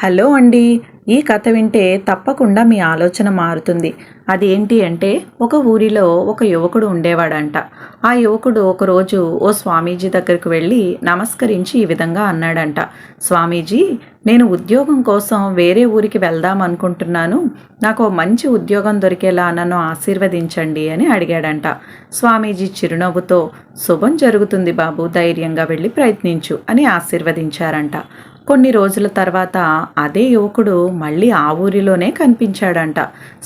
Hello అండి. ఈ కథ వింటే తప్పకుండా మీ ఆలోచన మారుతుంది. అదేంటి అంటే, ఒక ఊరిలో ఒక యువకుడు ఉండేవాడంట. ఆ యువకుడు ఒకరోజు ఓ స్వామీజీ దగ్గరికి వెళ్ళి నమస్కరించి ఈ విధంగా అన్నాడంట. స్వామీజీ, నేను ఉద్యోగం కోసం వేరే ఊరికి వెళ్దాం అనుకుంటున్నాను. నాకు ఓ మంచి ఉద్యోగం దొరికేలా నన్ను ఆశీర్వదించండి అని అడిగాడంట. స్వామీజీ చిరునవ్వుతో, శుభం జరుగుతుంది బాబు, ధైర్యంగా వెళ్ళి ప్రయత్నించు అని ఆశీర్వదించారంట. కొన్ని రోజుల తర్వాత అదే యువకుడు మళ్ళీ ఆ ఊరిలోనే కనిపించాడంట.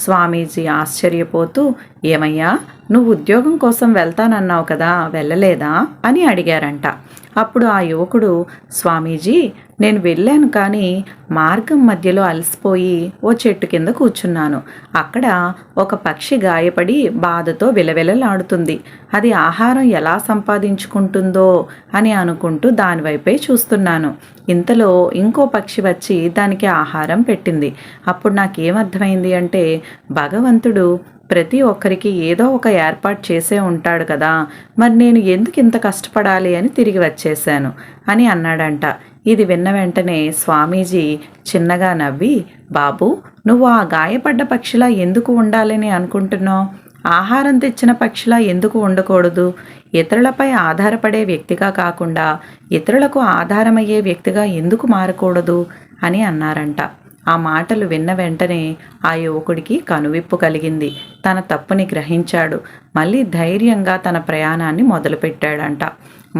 స్వామీజీ ఆశ్చర్యపోతూ, ఏమయ్యా, నువ్వు ఉద్యోగం కోసం వెళ్తానన్నావు కదా, వెళ్ళలేదా అని అడిగారంట. అప్పుడు ఆ యువకుడు, స్వామీజీ, నేను వెళ్ళాను కానీ మార్గం మధ్యలో అలసిపోయి ఓ చెట్టు కింద కూర్చున్నాను. అక్కడ ఒక పక్షి గాయపడి బాధతో విలవిలలాడుతుంది. అది ఆహారం ఎలా సంపాదించుకుంటుందో అని అనుకుంటూ దానివైపే చూస్తున్నాను. ఇంతలో ఇంకో పక్షి వచ్చి దానికి ఆహారం పెట్టింది. అప్పుడు నాకేమర్థమైంది అంటే, భగవంతుడు ప్రతి ఒక్కరికి ఏదో ఒక ఏర్పాటు చేసే ఉంటాడు కదా, మరి నేను ఎందుకు ఇంత కష్టపడాలి అని తిరిగి వచ్చేశాను అని అన్నాడంట. ఇది విన్న వెంటనే స్వామీజీ చిన్నగా నవ్వి, బాబు, నువ్వు ఆ గాయపడ్డ పక్షిలా ఎందుకు ఉండాలని అనుకుంటున్నావు? ఆహారం తెచ్చిన పక్షిలా ఎందుకు ఉండకూడదు? ఇతరులపై ఆధారపడే వ్యక్తిగా కాకుండా ఇతరులకు ఆధారమయ్యే వ్యక్తిగా ఎందుకు మారకూడదు అని అన్నారంట. ఆ మాటలు విన్న వెంటనే ఆ యువకుడికి కనువిప్పు కలిగింది. తన తప్పుని గ్రహించాడు. మళ్ళీ ధైర్యంగా తన ప్రయాణాన్ని మొదలుపెట్టాడంట.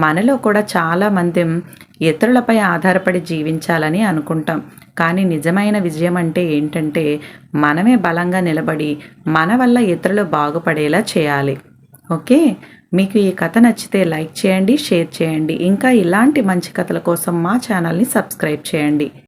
మనలో కూడా చాలామంది ఇతరులపై ఆధారపడి జీవించాలని అనుకుంటాం. కానీ నిజమైన విజయం అంటే ఏంటంటే, మనమే బలంగా నిలబడి మన వల్ల ఇతరులు బాగుపడేలా చేయాలి. ఓకే, మీకు ఈ కథ నచ్చితే లైక్ చేయండి, షేర్ చేయండి. ఇంకా ఇలాంటి మంచి కథల కోసం మా ఛానల్ని సబ్స్క్రైబ్ చేయండి.